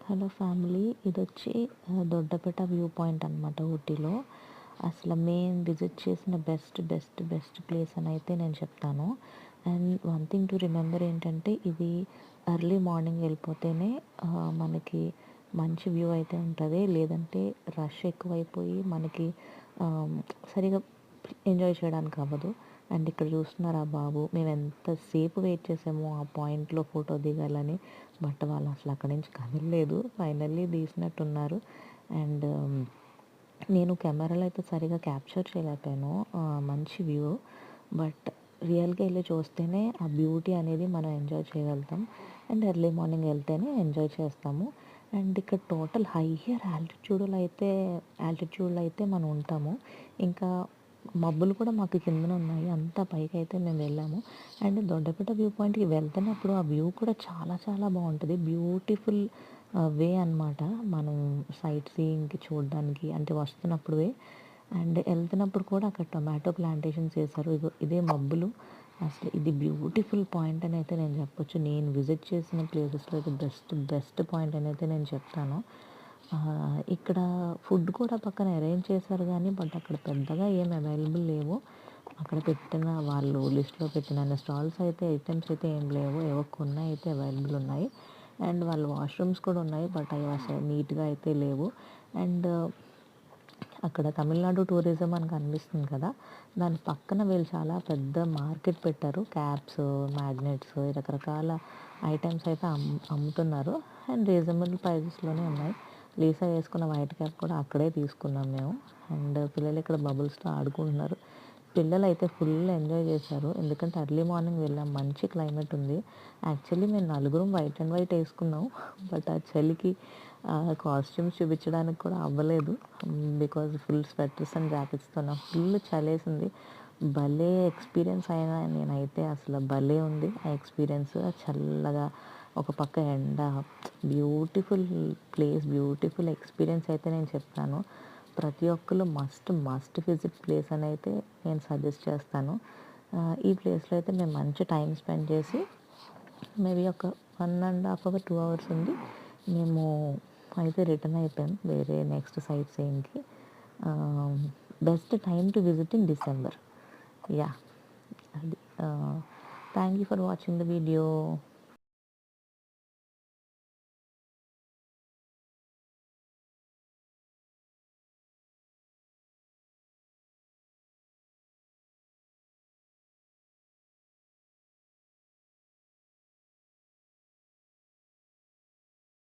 Hello family, ఇదొచ్చి దొడ్డపేట view point అనమాట ఊటీలో. అసలు మేము విజిట్ చేసిన బెస్ట్ ప్లేస్ అని అయితే నేను చెప్తాను. And one thing to remember ఏంటంటే, ఇది ఎర్లీ మార్నింగ్ వెళ్ళిపోతేనే మనకి మంచి వ్యూ అయితే ఉంటుంది. లేదంటే రష్ ఎక్కువైపోయి మనకి సరిగా ఎంజాయ్ చేయడానికి అవ్వదు. అండ్ ఇక్కడ చూస్తున్నారు ఆ బాబు, మేము ఎంతసేపు వెయిట్ చేసామో ఆ పాయింట్లో ఫోటో దిగాలని. బట్ వాళ్ళు అసలు అక్కడి నుంచి కదలలేదు. ఫైనల్లీ తీసినట్టున్నారు. అండ్ నేను కెమెరాలో అయితే సరిగా క్యాప్చర్ చేయలేకపోయాను మంచి వ్యూ. బట్ రియల్గా వెళ్ళి చూస్తేనే ఆ బ్యూటీ అనేది మనం ఎంజాయ్ చేయగలుగుతాం. అండ్ ఎర్లీ మార్నింగ్ వెళ్తేనే ఎంజాయ్ చేస్తాము. అండ్ ఇక్కడ టోటల్ హయ్యర్ ఆల్టిట్యూడ్లో అయితే మనం ఉంటాము. ఇంకా మబ్బులు కూడా మాకు కిందన ఉన్నాయి. అంత పైకి అయితే మేము వెళ్ళాము. అండ్ దొడ్డపేట వ్యూ పాయింట్కి వెళ్తున్నప్పుడు ఆ వ్యూ కూడా చాలా బాగుంటుంది. బ్యూటిఫుల్ వే అనమాట. మనం సైట్ సీయింగ్కి చూడడానికి అంటే వస్తున్నప్పుడు వే. అండ్ వెళ్తున్నప్పుడు కూడా అక్కడ టొమాటో ప్లాంటేషన్స్ వేశారు. ఇదే మబ్బులు. అసలు ఇది బ్యూటిఫుల్ పాయింట్ అని అయితే నేను చెప్పొచ్చు. నేను విజిట్ చేసిన ప్లేసెస్లో ఇది బెస్ట్ పాయింట్ అని అయితే నేను చెప్తాను. ఇక్కడ ఫుడ్ కూడా పక్కన అరేంజ్ చేశారు కానీ బట్ అక్కడ పెద్దగా ఏం అవైలబుల్ లేవు. అక్కడ పెట్టిన వాళ్ళు లిస్ట్లో పెట్టిన స్టాల్స్ అయితే ఐటమ్స్ అయితే ఏం లేవు. ఏవో కొన్ని అయితే అవైలబుల్ ఉన్నాయి. అండ్ వాళ్ళ వాష్రూమ్స్ కూడా ఉన్నాయి. బట్ అవి అసలు నీట్గా అయితే లేవు. అండ్ అక్కడ తమిళనాడు టూరిజం అని కనిపిస్తుంది కదా, దాని పక్కన వీళ్ళు చాలా పెద్ద మార్కెట్ పెట్టారు. క్యాప్స్, మ్యాగ్నెట్స్, రకరకాల ఐటమ్స్ అయితే అమ్ముతున్నారు. అండ్ రీజనబుల్ ప్రైజెస్లోనే ఉన్నాయి. లీసా వేసుకున్న వైట్ క్యాప్ కూడా అక్కడే తీసుకున్నాం మేము. అండ్ పిల్లలు ఇక్కడ బబుల్స్తో ఆడుకుంటున్నారు. పిల్లలు అయితే ఫుల్ ఎంజాయ్ చేశారు. ఎందుకంటే ఎర్లీ మార్నింగ్ వెళ్ళాం, మంచి క్లైమేట్ ఉంది. యాక్చువల్లీ మేము నలుగురం వైట్ అండ్ వైట్ వేసుకున్నాం. బట్ ఆ చలికి కాస్ట్యూమ్స్ చూపించడానికి కూడా అవ్వలేదు. బికాజ్ ఫుల్ స్వెటర్స్ అండ్ జాకెట్స్తో ఫుల్ చలేసింది. భలే ఎక్స్పీరియన్స్ అయినా నేనైతే అసలు భలే ఉంది ఆ ఎక్స్పీరియన్స్. చల్లగా ఒక పక్క ఎండ, బ్యూటిఫుల్ ప్లేస్, బ్యూటిఫుల్ ఎక్స్పీరియన్స్ అయితే నేను చెప్తాను. ప్రతి ఒక్కరు మస్ట్ విజిట్ ప్లేస్ అని అయితే నేను సజెస్ట్ చేస్తాను. ఈ ప్లేస్లో అయితే మేము మంచి టైం స్పెండ్ చేసి మేబీ ఒక 1.5 అవర్ 2 అవర్స్ ఉంది మేము అయితే రిటర్న్ అయిపోయాం వేరే నెక్స్ట్ సైట్ సీయింగ్కి. Best time to visit in December. Yeah, అది. Thank you for watching the video.